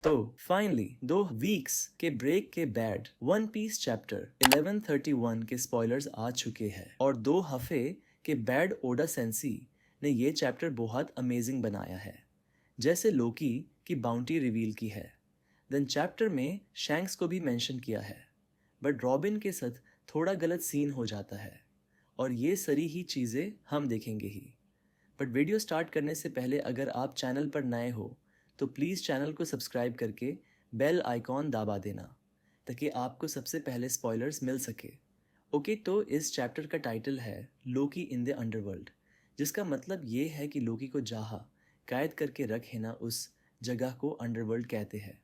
तो finally 2 weeks के break के बैड वन पीस चैप्टर 1131 के स्पॉयलर्स आ चुके हैं और 2 हफ्ते के बैड ओडा सेंसी ने ये चैप्टर बहुत अमेजिंग बनाया है। जैसे लोकी की बाउंटी रिवील की है, देन चैप्टर में शैंक्स को भी मेंशन किया है, बट रॉबिन के साथ थोड़ा गलत सीन हो जाता है और ये सारी ही चीज़ें हम देखेंगे ही। बट वीडियो स्टार्ट करने से पहले अगर आप चैनल पर नए हो तो प्लीज़ चैनल को सब्सक्राइब करके बेल आइकॉन दबा देना ताकि आपको सबसे पहले स्पॉयलर्स मिल सके। ओके, तो इस चैप्टर का टाइटल है लोकी इन द अंडरवर्ल्ड, जिसका मतलब ये है कि लोकी को जहाँ कैद करके रखे ना उस जगह को अंडरवर्ल्ड कहते हैं।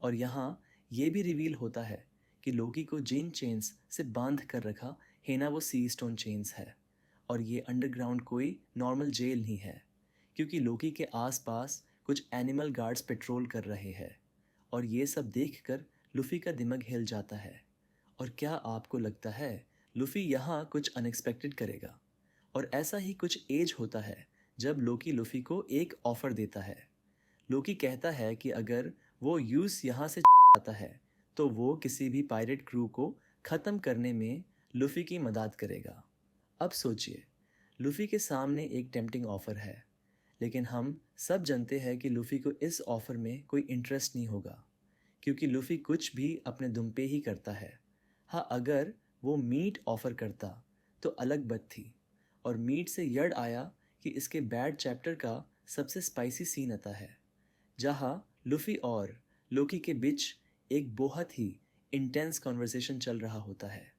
और यहाँ ये भी रिवील होता है कि लोकी को जिन चेन्स से बांध कर रखा है ना वो सी स्टोन चेन्स है और ये अंडरग्राउंड कोई नॉर्मल जेल नहीं है, क्योंकि लोकी के आसपास कुछ एनिमल गार्ड्स पेट्रोल कर रहे हैं। और ये सब देखकर लूफी का दिमाग हिल जाता है। और क्या आपको लगता है लूफी यहाँ कुछ अनएक्सपेक्टेड करेगा? और ऐसा ही कुछ एज होता है जब लोकी लूफी को एक ऑफर देता है। लोकी कहता है कि अगर वो यूस यहाँ से आता है तो वो किसी भी पायरेट क्रू को ख़त्म करने में लूफी की मदद करेगा। अब सोचिए, लूफी के सामने एक टेम्पटिंग ऑफ़र है, लेकिन हम सब जानते हैं कि लूफी को इस ऑफ़र में कोई इंटरेस्ट नहीं होगा, क्योंकि लूफी कुछ भी अपने दुम पे ही करता है। हाँ, अगर वो मीट ऑफ़र करता तो अलग बात थी। और मीट से यड आया कि इसके बैड चैप्टर का सबसे स्पाइसी सीन आता है, जहाँ लूफी और लोकी के बीच एक बहुत ही इंटेंस कॉन्वर्सेशन चल रहा होता है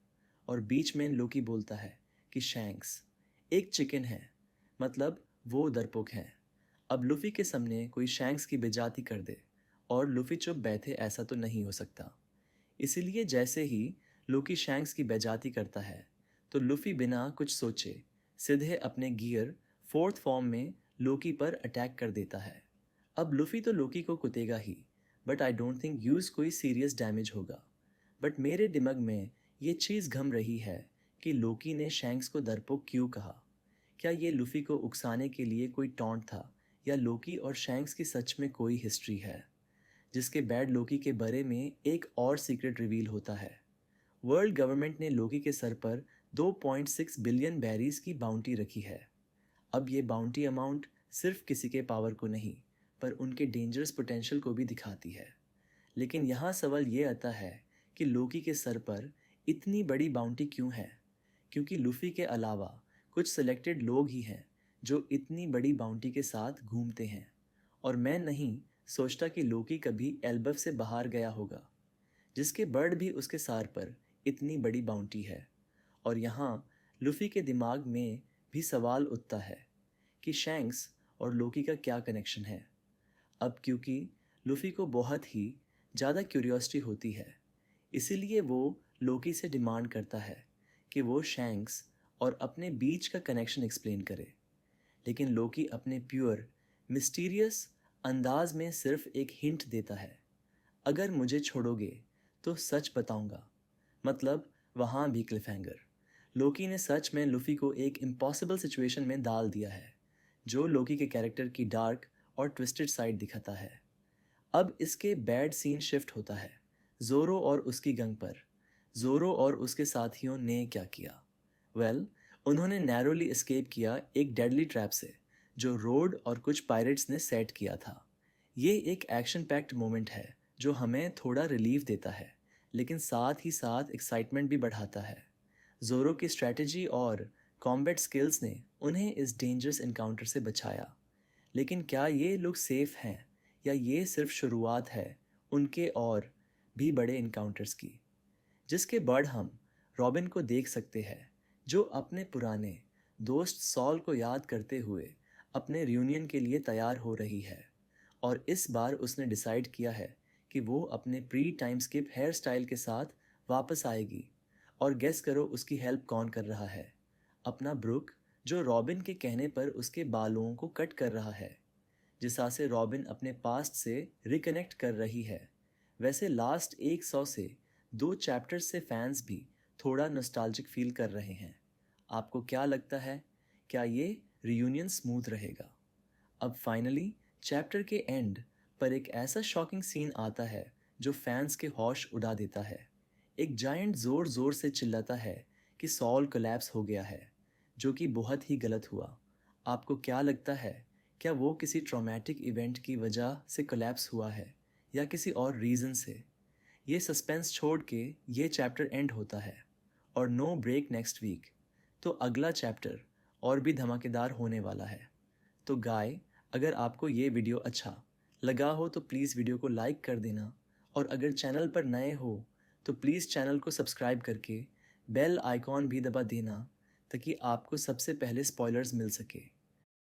और बीच में लोकी बोलता है कि शैंक्स एक चिकन है, मतलब वो डरपोक है। अब लूफी के सामने कोई शैंक्स की बेइज्जती कर दे और लूफी चुप बैठे, ऐसा तो नहीं हो सकता। इसीलिए जैसे ही लोकी शैंक्स की बेइज्जती करता है तो लूफी बिना कुछ सोचे सीधे अपने गियर फोर्थ फॉर्म में लोकी पर अटैक कर देता है। अब लूफी तो लोकी को कुतेगा ही, but I don't think use कोई सीरियस डैमेज होगा। बट मेरे दिमाग में ये चीज़ घम रही है कि लोकी ने शैंक्स को डरपोक क्यों कहा। क्या ये लूफी को उकसाने के लिए कोई टॉन्ट था, या लोकी और शैंक्स की सच में कोई हिस्ट्री है जिसके बैड लोकी के बारे में एक और सीक्रेट रिवील होता है। वर्ल्ड गवर्नमेंट ने लोकी के सर पर 2.6 बिलियन बैरीज की बाउंटी रखी है। अब ये बाउंटी अमाउंट सिर्फ किसी के पावर को नहीं, पर उनके डेंजरस पोटेंशियल को भी दिखाती है। लेकिन यहाँ सवाल ये आता है कि लोकी के सर पर इतनी बड़ी बाउंटी क्यों है, क्योंकि लूफी के अलावा कुछ सिलेक्टेड लोग ही हैं जो इतनी बड़ी बाउंटी के साथ घूमते हैं। और मैं नहीं सोचता कि लोकी कभी एल्बफ से बाहर गया होगा, जिसके बर्ड भी उसके सर पर इतनी बड़ी बाउंटी है। और यहाँ लूफी के दिमाग में भी सवाल उठता है कि शैंक्स और लोकी का क्या कनेक्शन है। अब क्योंकि लूफी को बहुत ही ज़्यादा क्यूरियोसिटी होती है, इसीलिए वो लोकी से डिमांड करता है कि वो शैंक्स और अपने बीच का कनेक्शन एक्सप्लेन करे। लेकिन लोकी अपने प्योर मिस्टीरियस अंदाज में सिर्फ एक हिंट देता है, अगर मुझे छोड़ोगे तो सच बताऊंगा। मतलब वहाँ भी क्लिफहैंगर। लोकी ने सच में लूफी को एक इम्पॉसिबल सिचुएशन में डाल दिया है, जो लोकी के कैरेक्टर की डार्क और ट्विस्टेड साइड दिखाता है। अब इसके बैड सीन शिफ्ट होता है जोरो और उसकी गैंग पर। जोरो और उसके साथियों ने क्या किया? वेल, उन्होंने नैरोली एस्केप किया एक डेडली ट्रैप से जो रोड और कुछ पायरेट्स ने सेट किया था। ये एक एक्शन पैक्ड मोमेंट है जो हमें थोड़ा रिलीफ देता है, लेकिन साथ ही साथ एक्साइटमेंट भी बढ़ाता है। जोरो की स्ट्रेटजी और कॉम्बैट स्किल्स ने उन्हें इस डेंजरस इनकाउंटर से बचाया। लेकिन क्या ये लोग सेफ हैं, या ये सिर्फ शुरुआत है उनके और भी बड़े इनकाउंटर्स की, जिसके बाद हम रॉबिन को देख सकते हैं जो अपने पुराने दोस्त सॉल को याद करते हुए अपने रियूनियन के लिए तैयार हो रही है। और इस बार उसने डिसाइड किया है कि वो अपने pre time skip hair style के साथ वापस आएगी। और गेस करो उसकी हेल्प कौन कर रहा है? अपना ब्रुक, जो रॉबिन के कहने पर उसके बालों को कट कर रहा है, जिसा से रॉबिन अपने पास्ट से रिकनेक्ट कर रही है। वैसे लास्ट 100 से 2 चैप्टर्स से फैंस भी थोड़ा नॉस्टैल्जिक फील कर रहे हैं। आपको क्या लगता है, क्या ये रियूनियन स्मूथ रहेगा? अब फाइनली चैप्टर के एंड पर एक ऐसा शॉकिंग सीन आता है जो फैंस के होश उड़ा देता है। एक जायंट जोर जोर से चिल्लाता है कि सॉल कोलैप्स हो गया है, जो कि बहुत ही गलत हुआ। आपको क्या लगता है, क्या वो किसी ट्रॉमेटिक इवेंट की वजह से कोलैप्स हुआ है या किसी और रीज़न से? ये सस्पेंस छोड़ के ये चैप्टर एंड होता है और नो ब्रेक नेक्स्ट वीक। तो अगला चैप्टर और भी धमाकेदार होने वाला है। तो गाय, अगर आपको ये वीडियो अच्छा लगा हो तो प्लीज़ वीडियो को लाइक कर देना, और अगर चैनल पर नए हो तो प्लीज़ चैनल को सब्सक्राइब करके बेल आइकॉन भी दबा देना, ताकि आपको सबसे पहले स्पॉयलर्स मिल सके।